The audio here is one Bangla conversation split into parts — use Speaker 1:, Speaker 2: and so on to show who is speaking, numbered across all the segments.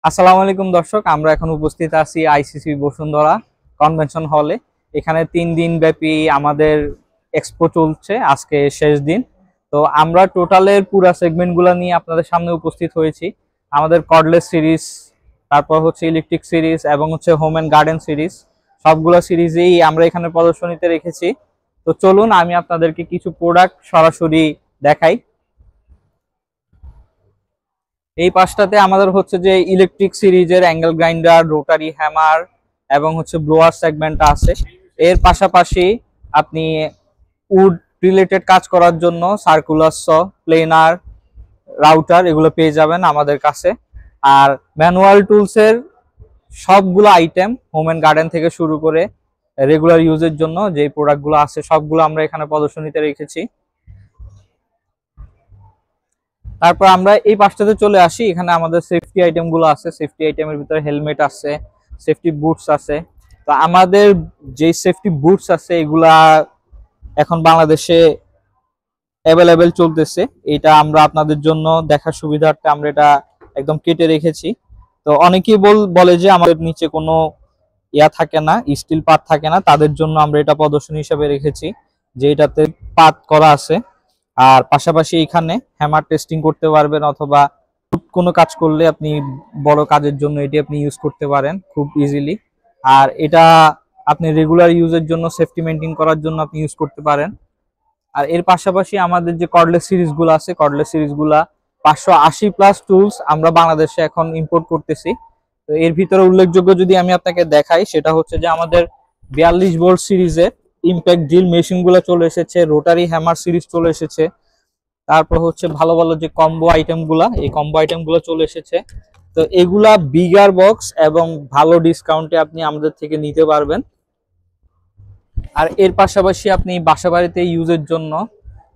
Speaker 1: আসসালামু আলাইকুম দর্শক, আমরা এখন উপস্থিত আছি আইসিসি বসুন্ধরা কনভেনশন হলে। এখানে 3 দিন ব্যাপী আমাদের এক্সপো চলছে, আজকে শেষ দিন। তো আমরা টোটালের পুরা সেগমেন্টগুলো নিয়ে আপনাদের সামনে উপস্থিত হয়েছি। আমাদের কর্ডলেস সিরিজ, তারপর হচ্ছে ইলেকট্রিক সিরিজ এবং হচ্ছে হোম অ্যান্ড গার্ডেন সিরিজ, সবগুলো সিরিজেই আমরা এখানে প্রদর্শনীতে রেখেছি। তো চলুন আমি আপনাদেরকে কিছু প্রোডাক্ট সরাসরি দেখাই। এই পাশটাতে আমাদের হচ্ছে যে ইলেকট্রিক সিরিজের অ্যাঙ্গেল গ্রাইন্ডার, রোটারি হ্যামার এবং হচ্ছে ব্লোয়ার সেগমেন্ট আছে। এর পাশাপাশি আপনি উড রিলেটেড কাজ করার জন্য সার্কুলার স, প্লেনার, রাউটার এগুলো পেয়ে যাবেন আমাদের কাছে। আর ম্যানুয়াল টুলসের সবগুলো আইটেম, হোম অ্যান্ড গার্ডেন থেকে শুরু করে রেগুলার ইউজের জন্য যে প্রোডাক্টগুলো আছে সবগুলো আমরা এখানে প্রদর্শনীতে রেখেছি। তারপর আমরা এই পাশটাতে চলে আসি। এখানে আমাদের সেফটি আইটেম গুলো আছে। সেফটি আইটেমের ভিতরে হেলমেট আছে, সেফটি বুটস আছে। তো আমাদের যে সেফটি বুটস আছে এগুলা এখন বাংলাদেশে অ্যাভেলেবেল চলতেছে। এটা আমরা আপনাদের জন্য দেখার সুবিধার্থে আমরা এটা একদম কেটে রেখেছি। তো অনেকেই বলে যে আমাদের নিচে কোনো থাকে না, স্টিল পাত থাকে না, তাদের জন্য আমরা এটা প্রদর্শনী হিসেবে রেখেছি যে এটাতে পাত করা আছে। আর পাশাপাশি এখানে হ্যামার টেস্টিং করতে পারবেন, অথবা কোনো কাজ করলে আপনি বড় কাজের জন্য এটি আপনি ইউজ করতে পারেন খুব ইজিলি। আর এটা আপনি রেগুলার ইউজের জন্য, সেফটি মেনটেন করার জন্য আপনি ইউজ করতে পারেন। আর এর পাশাপাশি আমাদের যে কর্ডলেস সিরিজগুলো আছে, কর্ডলেস সিরিজগুলা 580+ টুলস আমরা বাংলাদেশে এখন ইম্পোর্ট করতেছি। তো এর ভিতরে উল্লেখযোগ্য যদি আমি আপনাকে দেখাই, সেটা হচ্ছে যে আমাদের 42 ভোল্ট সিরিজের ইম্প্যাক্ট ড্রিল মেশিনগুলো চলে এসেছে, রোটারি হ্যামার সিরিজ চলে এসেছে। তারপর হচ্ছে ভালো ভালো যে কম্বো আইটেমগুলা, এই কম্বো আইটেমগুলো চলে এসেছে। তো এগুলা বিগার বক্স এবং ভালো ডিসকাউন্টে আপনি আমাদের থেকে নিতে পারবেন। আর এর পাশাপাশি আপনি বাসা বাড়িতে ইউজের জন্য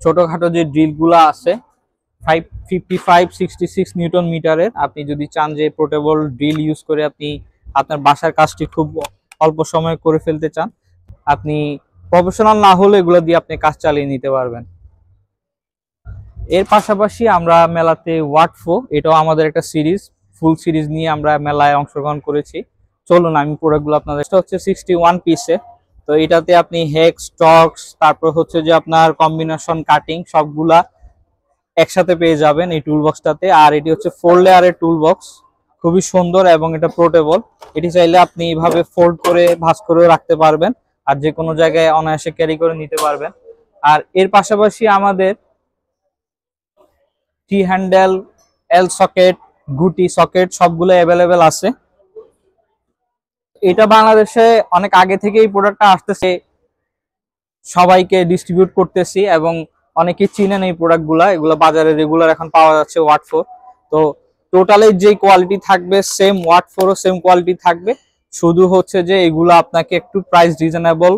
Speaker 1: ছোটখাটো যে ড্রিলগুলো আছে 55-66 নিউটন মিটারের, আপনি যদি চান যে পোর্টেবল ড্রিল ইউজ করে আপনি আপনার বাসার কাজটি খুব অল্প সময়ে করে ফেলতে চান, আপনি প্রফেশনাল না হলে এগুলো দিয়ে আপনি কাজ চালিয়ে নিতে পারবেন। এর পাশাপাশি আমরা মেলাতে ওয়াটফো, এটাও আমাদের একটা সিরিজ, ফুল সিরিজ নিয়ে আমরা মেলায় অংশগ্রহণ করেছি। চলুন আমি প্রোডাক্টগুলো আপনাদের, এটা হচ্ছে 61 পিসে। তো এটাতে আপনি হেক্স, টক্স, তারপর হচ্ছে যে আপনার কম্বিনেশন কাটিং সবগুলা একসাথে পেয়ে যাবেন এই টুল বক্সটাতে। আর এটি হচ্ছে 4 লেয়ারের টুল বক্স, খুবই সুন্দর এবং এটা পোর্টেবল। এটি চাইলে আপনি এইভাবে ফোল্ড করে ভাঁজ করেও রাখতে পারবেন, আর যে কোনো জায়গায় অনায়াসে ক্যারি করে নিতে পারবেন। আর এর পাশাপাশি আমাদের টি হ্যান্ডেল, এল সকেট, গুটি সকেট সবগুলো অ্যাভেলেবেল আছে। এটা বাংলাদেশে অনেক আগে থেকে এই প্রোডাক্টটা আসতেছে, সবাইকে ডিস্ট্রিবিউট করতেছি এবং অনেকে চিনেন এই প্রোডাক্টগুলা। এগুলো বাজারে রেগুলার এখন পাওয়া যাচ্ছে ওয়াটফোর। তো টোটালি যে কোয়ালিটি থাকবে সেম, ওয়াটফোরও সেম কোয়ালিটি থাকবে, শুধু হচ্ছে যে এগুলো আপনাকে একটু প্রাইস রিজনেবল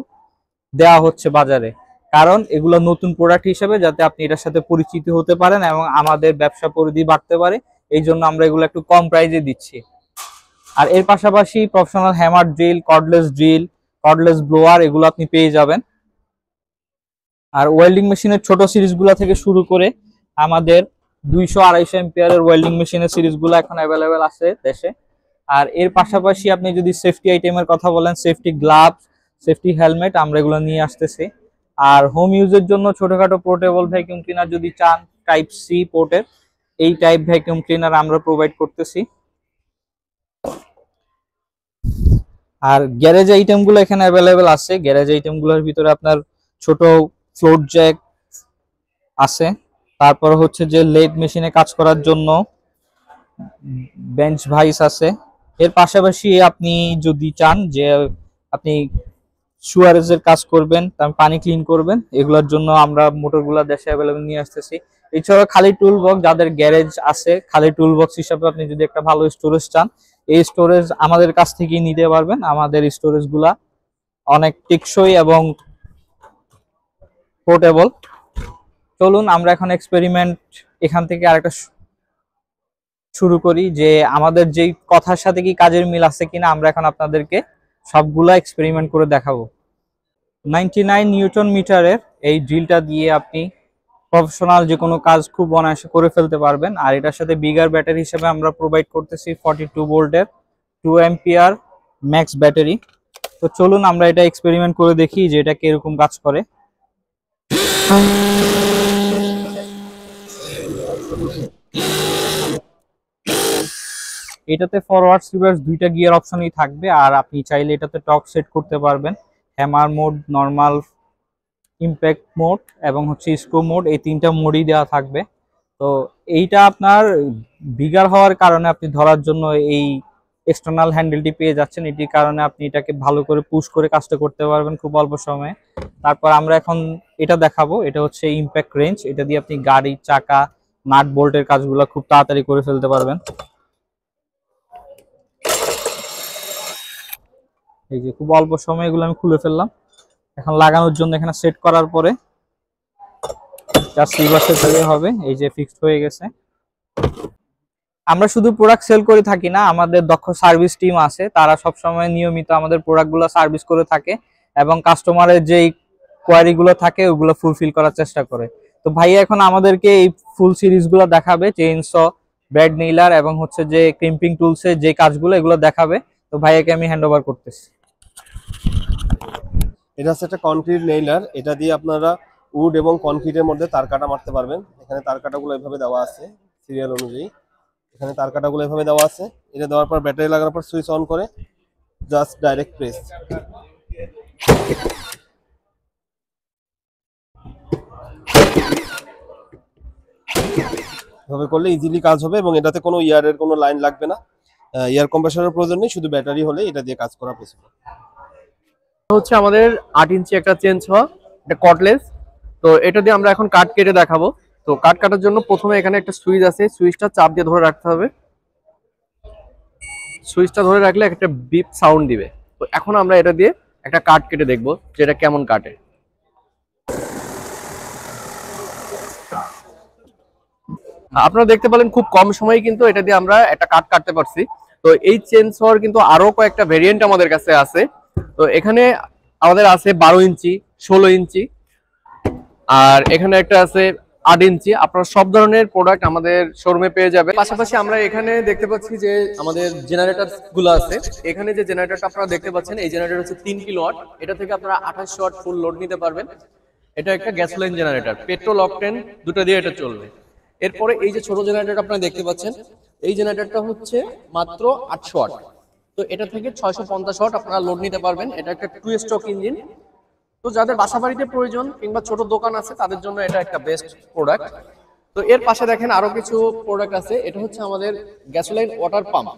Speaker 1: দেওয়া হচ্ছে বাজারে, কারণ এগুলো নতুন প্রোডাক্ট হিসেবে যাতে আপনি এটার সাথে পরিচিত হতে পারেন এবং আমাদের ব্যবসা পরিধি বাড়তে পারে, এই জন্য আমরা এগুলো একটু কম প্রাইসে দিচ্ছি। আর এর পাশাপাশি professional hammer drill, cordless blower এগুলো আপনি পেয়ে যাবেন। আর ওয়েল্ডিং মেশিনের ছোট সিরিজগুলো থেকে শুরু করে আমাদের 200-250 এম্পিয়ারের ওয়েল্ডিং মেশিনের সিরিজগুলো এখন অ্যাভেলেবেল আছে দেশে। আর এর পাশাপাশি আপনি যদি সেফটি আইটেমের কথা বলেন, সেফটি গ্লাভস, সেফটি হেলমেট আমরা এগুলো নিয়ে আসতেছি। আর হোম ইউজের জন্য ছোটখাটো পোর্টেবল ভ্যাকুয়াম ক্লিনার যদি চান, টাইপ সি পোর্টের, এই টাইপ ভ্যাকুয়াম ক্লিনার আমরা প্রোভাইড করতেছি। আর গ্যারেজ আইটেমগুলো এখানে অ্যাভেলেবেল আছে। গ্যারেজ আইটেমগুলোর ভিতরে আপনার ছোট ফ্লোট জ্যাক আছে, তারপর হচ্ছে যে লেদ মেশিনে কাজ করার জন্য বেঞ্চ ভাইস আছে। এর পাশাপাশি আপনি যদি চান যে আপনি সুয়ারেজের কাজ করবেন, পানি ক্লিন করবেন, এগুলোর জন্য আমরা মোটরগুলো দেশে অ্যাভেলেবেল নিয়ে আসতেছি। এছাড়া খালি টুল বক্স, যাদের গ্যারেজ আছে, খালি টুল বক্স হিসাবে আপনি যদি একটা ভালো স্টোরেজ চান, এই স্টোরেজ আমাদের কাছ থেকেই নিতে পারবেন। আমাদের স্টোরেজগুলা অনেক টেকসই এবং পোর্টেবল। চলুন আমরা এখন এক্সপেরিমেন্ট এখান থেকে আরেকটা শুরু করি, যে আমাদের যেই কথার সাথে কি কাজের মিল আছে কিনা। আমরা এখন আপনাদেরকে সবগুলা এক্সপেরিমেন্ট করে দেখাবো। 99 নিউটন মিটারের এই ড্রিলটা দিয়ে আপনি প্রফেশনাল যে কোনো কাজ খুব অনায়াসে করে ফেলতে পারবেন। আর এটার সাথে বিগার ব্যাটারি হিসেবে আমরা প্রোভাইড করতেছি 42 ভোল্টের 2 অ্যাম্পিয়ার ম্যাক্স ব্যাটারি। তো চলুন আমরা এটা এক্সপেরিমেন্ট করে দেখি যে এটা কিরকম কাজ করে। এটাতে ফরওয়ার্ড রিভার্স দুইটা গিয়ার অপশনই থাকবে, আর আপনি চাইলে এটাতে টর্ক সেট করতে পারবেন। Hammer mode, normal, impact mode এবং হচ্ছে স্ক্রু মোড, এই তিনটা মোডই দেওয়া থাকবে। তো এইটা আপনার বিগার হওয়ার কারণে আপনি ধরার জন্য এই এক্সটার্নাল হ্যান্ডেলটি পেয়ে যাচ্ছেন। এটির কারণে আপনি এটাকে ভালো করে পুশ করে কাজটা করতে পারবেন খুব অল্প সময়ে। তারপর আমরা এখন এটা দেখাবো, এটা হচ্ছে ইমপ্যাক্ট রেঞ্জ। এটা দিয়ে আপনি গাড়ি, চাকা, নাট বোল্টের কাজগুলো খুব তাড়াতাড়ি করে ফেলতে পারবেন। এই যে খুব অল্প সময় এগুলো আমি খুলে ফেললাম। এখন লাগানোর জন্য এখানে সেট করার পরে জাস্ট রিভার্সে দিলে হবে। এই যে ফিক্সড হয়ে গেছে। আমরা শুধু প্রোডাক্ট সেল করে থাকি না, আমাদের দক্ষ সার্ভিস টিম আছে, তারা সবসময় নিয়মিত আমাদের প্রোডাক্টগুলো সার্ভিস করে থাকে এবং কাস্টমারের যেই কোয়ারিগুলো থাকে ওগুলো ফুলফিল করার চেষ্টা করে। তো ভাইয়া এখন আমাদেরকে এই ফুল সিরিজগুলো দেখাবে, চেইনস, ব্রেড নিলার এবং হচ্ছে যে ক্রিম্পিং টুলসের যে কাজগুলো এগুলো দেখাবে। তো ভাইয়াকে আমি হ্যান্ড ওভার করতেছি।
Speaker 2: এটা হচ্ছে একটা কনক্রিট নেইলার। এটা দিয়ে আপনারা উড এবং কনক্রিটের মধ্যে তার কাটা মারতে পারবেন। এখানে তার কাটাগুলো এভাবে দেওয়া আছে সিরিয়াল অনুযায়ী। এখানে তার কাটাগুলো এভাবে দেওয়া আছে। এটা দেওয়ার পর ব্যাটারি লাগানোর পর সুইচ অন করে জাস্ট ডাইরেক্ট প্রেস। এভাবে করলে ইজিলি কাজ হবে এবং এটাতে কোনো ইয়ারের কোনো লাইন লাগবে না, এয়ার কম্প্রেসরের প্রয়োজন নেই, শুধু ব্যাটারি হলে এটা দিয়ে কাজ করা পসিবল।
Speaker 3: হচ্ছে আমাদের 8 ইঞ্চি একটা চেঞ্জ হওয়া, এটা কর্ডলেস। তো এটা দিয়ে আমরা এখন কাট কেটে দেখাবো। তো কাট কাটার জন্য প্রথমে এখানে একটা সুইচ আছে, সুইচটা চাপ দিয়ে ধরে রাখতে হবে। সুইচটা ধরে রাখলে একটা বিপ সাউন্ড দিবে। তো এখন আমরা এটা দিয়ে একটা কাট কেটে দেখবো যে এটা কেমন কাটে। আপনারা দেখতে পেলেন খুব কম সময়ে কিন্তু এটা দিয়ে আমরা একটা কাট কাটতে পারছি। তো এই চেঞ্জ হওয়ার কিন্তু আরো কয়েকটা ভেরিয়েন্ট আমাদের কাছে আছে। তো এখানে আমাদের আছে 12 ইঞ্চি, 16 ইঞ্চি, আর এখানে একটা আছে 8 ইঞ্চি। আপনারা সব ধরনের প্রোডাক্ট আমাদের শোরুমে পেয়ে যাবে। পাশাপাশি আমরা এখানে দেখতে পাচ্ছি যে আমাদের জেনারেটর গুলো আছে। এখানে যে জেনারেটরটা আপনারা দেখতে পাচ্ছেন, এই জেনারেটর হচ্ছে 3 কিলোওয়াট। এটা থেকে আপনারা 28 ওয়াট ফুল লোড নিতে পারবেন। এটা একটা গ্যাসোলিন জেনারেটর, পেট্রোল অকটেন দুটো দিয়ে এটা চলবে। এরপরে এই যে ছোট জেনারেটর আপনারা দেখতে পাচ্ছেন, এই জেনারেটরটা হচ্ছে মাত্র 800 ওয়াট। তো এটা থেকে 650 ওয়াট আপনারা লোড নিতে পারবেন। এটা একটা 2 স্ট্রোক ইঞ্জিন। তো যাদের বাসা বাড়িতে প্রয়োজন কিংবা ছোট দোকান আছে তাদের জন্য এটা একটা বেস্ট প্রোডাক্ট। তো এর পাশে দেখেন আরো কিছু প্রোডাক্ট আছে। এটা হচ্ছে আমাদের গ্যাসোলাইন ওয়াটার পাম্প।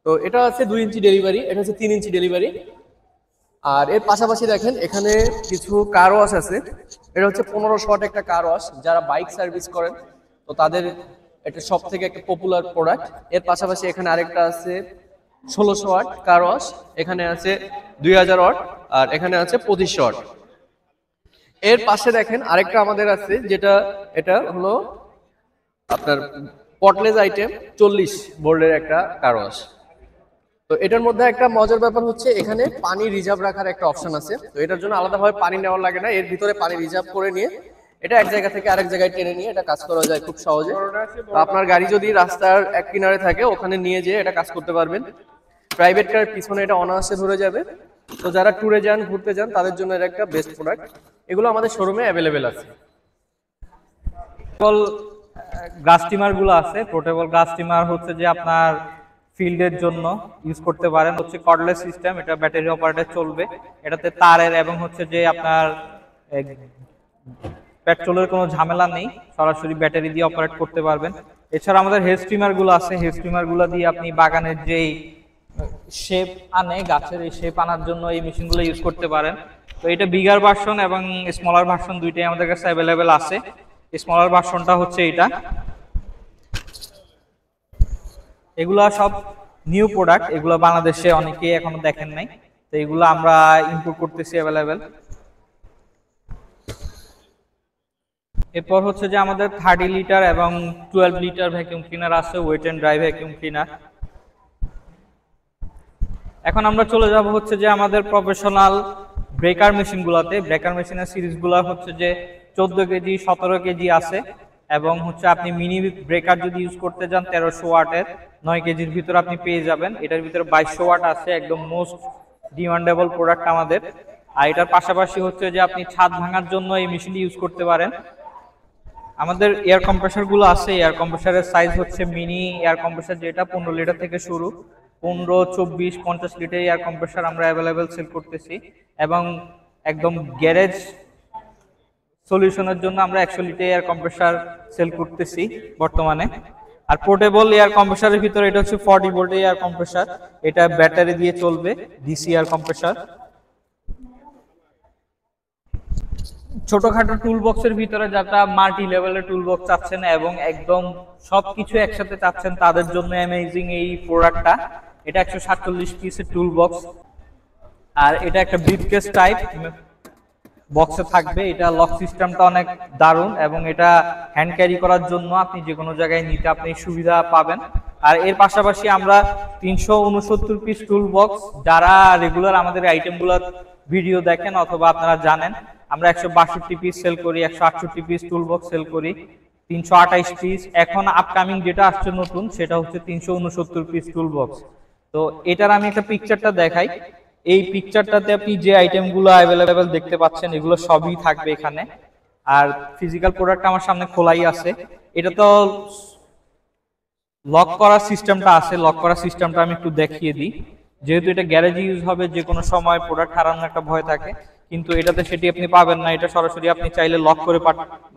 Speaker 3: তো এটা আছে 2 ইঞ্চি ডেলিভারি, এটা হচ্ছে 3 ইঞ্চি ডেলিভারি। আর এর পাশাপাশি দেখেন এখানে কিছু কার ওয়াশ আছে। এটা হচ্ছে 1500 ওয়াট একটা কার ওয়াশ, যারা বাইক সার্ভিস করেন তো তাদের এটা সব থেকে একটা পপুলার প্রোডাক্ট। এর পাশাপাশি এখানে আরেকটা আছে 1600 ওয়াট কার ওয়াশ, এখানে আছে 2000 ওয়াট, আর এখানে আছে 2500 ওয়াট। এর পাশে দেখেন আরেকটা আমাদের আছে, যেটা এটা হলো আপনার কটলেজ আইটেম 40 ভোল্টের একটা কার ওয়াশ। তো এটার মধ্যে একটা মজার ব্যাপার হচ্ছে এখানে পানি রিজার্ভ রাখার একটা অপশন আছে। তো এটার জন্য আলাদাভাবে পানি নেওয়া লাগে না, এর ভিতরে পানি রিজার্ভ করে নিয়ে এটা এক জায়গা থেকে আরেক জায়গায় টেনে নিয়ে এটা কাজ করা যায় খুব সহজে। তো আপনার গাড়ি যদি রাস্তার এক কিনারে থাকে ওখানে নিয়ে যেয়ে এটা কাজ করতে পারবেন। প্রাইভেট কারের পিছনে এটা অনায়াসে ধরে যাবে। তো যারা ট্যুরে যান, ঘুরতে যান, তাদের জন্য এটা একটা বেস্ট প্রোডাক্ট। এগুলো আমাদের শোরুমে অ্যাভেলেবেল আছে।
Speaker 1: গ্রাস স্টিমার গুলো আছে। পোর্টেবল গ্রাস স্টিমার হচ্ছে যে আপনার ফিল্ডের জন্য ইউজ করতে পারেন। হচ্ছে কর্ডলেস সিস্টেম, এটা ব্যাটারি অপারেটর চলবে। এটাতে তারের এবং হচ্ছে যে আপনার পেট্রোলের কোনো ঝামেলা নেই, সরাসরি ব্যাটারি দিয়ে অপারেট করতে পারবেন। এছাড়া আমাদের হেড স্টিমার গুলো আছে। হেড স্টিমার গুলো দিয়ে আপনি বাগানের যেই শেপ আনে, গাছের এই শেপ আনার জন্য এই মেশিনগুলো ইউজ করতে পারেন। তো এটা বিগার ভার্সন এবং স্মলার ভার্সন দুইটাই আমাদের কাছে অ্যাভেলেবেল আছে। স্মলার ভার্সনটা হচ্ছে এটা। এগুলা সব নিউ প্রোডাক্ট, এগুলো বাংলাদেশে অনেকেই এখনো দেখেন নাই। তো এগুলো আমরা ইম্পোর্ট করতেছি অ্যাভেলেবেল। এরপর হচ্ছে যে আমাদের 30 লিটার এবং 12 লিটার ভ্যাকুয়াম ক্লিনার আছে, wet and dry vacuum cleaner. এখন আমরা চলে যাব হচ্ছে যে আমাদের প্রফেশনাল ব্রেকার মেশিন গুলাতে। ব্রেকার মেশিনের সিরিজ গুলা হচ্ছে যে 14 কেজি 17 কেজি আছে, এবং হচ্ছে আপনি মিনি ব্রেকার যদি ইউজ করতে যান 1300 ওয়াটের 9 কেজির ভিতর আপনি পেয়ে যাবেন। এটার ভিতরে 2200 ওয়াট আছে, একদম মোস্ট ডিমান্ডেবল প্রোডাক্ট আমাদের। আর এটার পাশাপাশি হচ্ছে যে আপনি ছাদ ভাঙার জন্য এই মেশিনটি ইউজ করতে পারেন। আমাদের এয়ার কম্প্রেসার গুলো আছে, এয়ার কম্প্রেসারের সাইজ হচ্ছে মিনি এয়ার কম্প্রেসার, যেটা 15 লিটার থেকে শুরু, 15, 24, 50 লিটার এয়ার কম্প্রেসার আমরা অ্যাভেলেবেল সেল করতেছি। এবং একদম গ্যারেজ সলিউশনের জন্য আমরা 100 লিটার এয়ার কম্প্রেসার সেল করতেছি বর্তমানে। আর পোর্টেবল এয়ার কম্প্রেসারের ভিতরে এটা হচ্ছে 40 ভোল্টের এয়ার কম্প্রেসার, এটা ব্যাটারি দিয়ে চলবে, ডিসি এয়ার কম্প্রেসার। ছোটখাটো টুল বক্সের ভিতরে যারা মাল্টি লেভেলের টুল বক্স চাচ্ছেন এবং একদম সবকিছু একসাথে চাচ্ছেন, তাদের জন্য অ্যামেজিং এই প্রোডাক্টটা। এটা 147 পিসের টুল বক্স, আর এটা একটা ব্রিফকেস টাইপ বক্সে থাকবে। এটা লক সিস্টেমটা অনেক দারুণ, এবং এটা হ্যান্ড ক্যারি করার জন্য আপনি যে কোনো জায়গায় নিতে আপনি সুবিধা পাবেন। আর এর পাশাপাশি আমরা 369 পিস টুল বক্স, যারা রেগুলার আমাদের আইটেমগুলো ভিডিও দেখেন অথবা আপনারা জানেন, আমরা 162 পিস সেল করি, 168 পিস টুল বক্স সেল করি, 328 পিস। এখন আপকামিং যেটা আসছে নতুন, সেটা হচ্ছে 369 পিস টুল বক্স। তো এটার আমি একটা পিকচারটা দেখাই। এই পিকচারটাতে আপনি যে আইটেমগুলো অ্যাভেলেবেল দেখতে পাচ্ছেন, এগুলো সবই থাকবে এখানে। আর ফিজিক্যাল প্রোডাক্ট আমার সামনে খোলাই আছে। এটা তো লক করার সিস্টেমটা আছে, লক করার সিস্টেমটা আমি একটু দেখিয়ে দিই। যেহেতু এটা গ্যারেজে ইউজ হবে, যে কোনো সময় প্রোডাক্ট হারানোর একটা ভয় থাকে, কিন্তু এটাতে সেটি আপনি পাবেন না। এটা সরাসরি আপনি চাইলে লক করে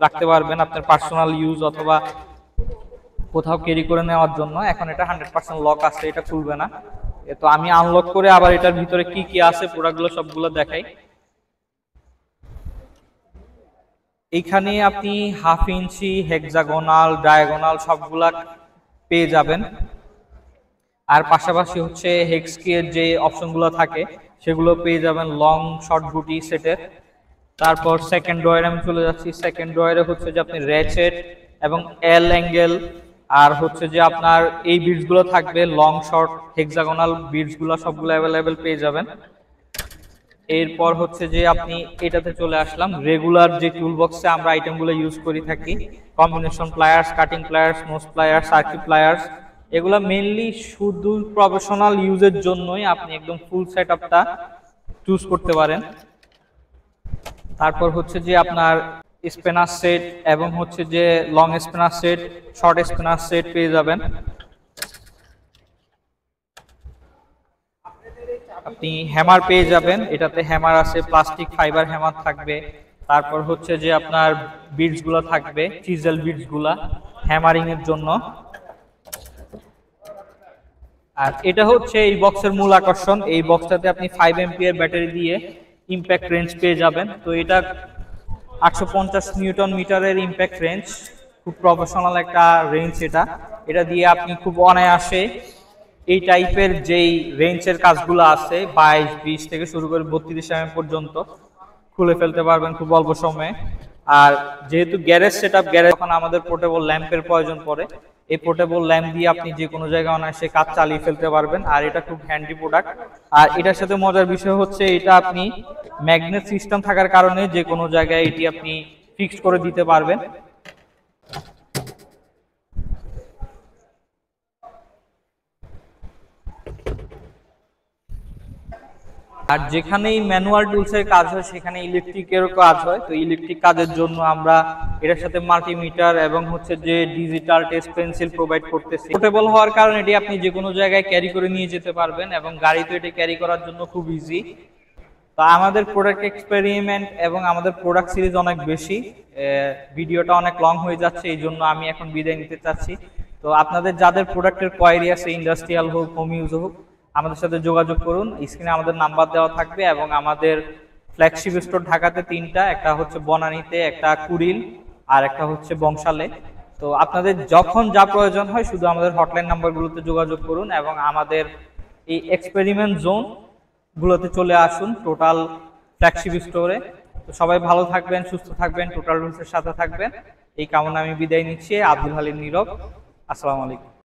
Speaker 1: রাখতে পারবেন আপনার পার্সোনাল ইউজ অথবা কোথাও ক্যারি করে নেওয়ার জন্য। এখন এটা 100% লক আছে, এটা খুলবে না। তো আমি আনলক করে আবার এটার ভিতরে কি কি আছে প্রোডাক্টগুলো সবগুলো দেখাই। এইখানে আপনি হাফ ইঞ্চি, হেক্সাগোনাল, ডায়াগোনাল সবগুলা পেয়ে যাবেন। আর পাশাপাশি হচ্ছে হেক্স কি এর যে অপশনগুলো থাকে সেগুলো পেয়ে যাবেন লং শর্ট বুটি সেটের। তারপর সেকেন্ড ড্রয়ারে আমি চলে যাচ্ছি। সেকেন্ড ড্রয়ারে হচ্ছে যে আপনি র্যাচেট এবং এল অ্যাঙ্গেল, আর হচ্ছে যে আপনার এই বিটসগুলো থাকবে, লং শর্ট হেক্সাগোনাল বিটসগুলো সবগুলো অ্যাভেলেবেল পেয়ে যাবেন। এরপর হচ্ছে যে আপনি এটাতে চলে আসলাম, রেগুলার যে টুল বক্সে আমরা আইটেমগুলো ইউজ করে থাকি, combination pliers, cutting pliers, nose pliers, circuit pliers, এগুলো মেইনলি শুধু প্রফেশনাল ইউজের জন্যই আপনি একদম ফুল সেটআপটা চুজ করতে পারেন। তারপর হচ্ছে যে আপনার স্পিনার সেট এবং হচ্ছে যে long spinner set, short spinner set পেয়ে যাবেন। আপনি হ্যামার পেয়ে যাবেন, এটাতে হ্যামার আছে, প্লাস্টিক ফাইবার হ্যামার থাকবে। তারপর হচ্ছে যে আপনার বিটস গুলো থাকবে, চিজেল বিটস গুলা হ্যামারিং এর জন্য। আর এটা হচ্ছে এই বক্সের মূল আকর্ষণ। এই বক্সটাতে আপনি 5 এম্পিয়ার ব্যাটারি দিয়ে ইম্প্যাক্ট রেঞ্জ পেয়ে যাবেন। তো এটা 850 নিউটন মিটারের ইম্প্যাক্ট রেঞ্জ, খুব প্রফেশনাল একটা রেঞ্জ। এটা দিয়ে আপনি খুব অনায়াসে এই টাইপের যেই রেঞ্জের কাজগুলো আছে 22, 20 থেকে শুরু করে 32 mm পর্যন্ত খুলে ফেলতে পারবেন খুব অল্প সময়ে। আর যেহেতু গ্যারেজ সেটআপ, গ্যারেজ তখন আমাদের পোর্টেবল ল্যাম্পের প্রয়োজন পড়ে। এই পোর্টেবল ল্যাম্প দিয়ে আপনি যে কোনো জায়গায় অনায়াসে কাজ চালিয়ে ফেলতে পারবেন। আর এটা খুব হ্যান্ডি প্রোডাক্ট। আর এটার সাথে মজার বিষয় হচ্ছে এটা আপনি ম্যাগনেট সিস্টেম থাকার কারণে যে কোনো জায়গায় এটি আপনি ফিক্সড করে দিতে পারবেন। আর যেখানেই ম্যানুয়াল টুলসের কাজ হয় সেখানে ইলেকট্রিকেরও কাজ হয়। তো ইলেকট্রিক কাজের জন্য আমরা এটার সাথে মাল্টিমিটার এবং হচ্ছে যে ডিজিটাল টেস্ট পেন্সিল প্রোভাইড করতেছি। পোর্টেবল হওয়ার কারণে এটি আপনি যে কোনো জায়গায় ক্যারি করে নিয়ে যেতে পারবেন এবং গাড়িতে এটি ক্যারি করার জন্য খুব ইজি। তো আমাদের প্রোডাক্ট এক্সপেরিমেন্ট এবং আমাদের প্রোডাক্ট সিরিজ অনেক বেশি, ভিডিওটা অনেক লং হয়ে যাচ্ছে, এই জন্য আমি এখন বিদায় নিতে চাচ্ছি। তো আপনাদের যাদের প্রোডাক্টের কোয়ারি আছে, ইন্ডাস্ট্রিয়াল হোক, হোম ইউজ হোক, আমাদের সাথে যোগাযোগ করুন। স্ক্রিনে আমাদের নাম্বার দেওয়া থাকবে এবং আমাদের ফ্ল্যাগশিপ স্টোর ঢাকাতে 3টা, একটা হচ্ছে বনানীতে, একটা কুড়িল, আর একটা হচ্ছে বংশালে। তো আপনাদের যখন যা প্রয়োজন হয় শুধু আমাদের হটলাইন নাম্বারগুলোতে যোগাযোগ করুন এবং আমাদের এই এক্সপেরিমেন্ট জোন গুলোতে চলে আসুন টোটাল ফ্ল্যাগশিপ স্টোরে। তো সবাই ভালো থাকবেন, সুস্থ থাকবেন, টোটাল রুলসের সাথে থাকবেন, এই কামনা আমি বিদায় নিচ্ছি। আব্দুল হালিম নীরব, আসসালামু আলাইকুম।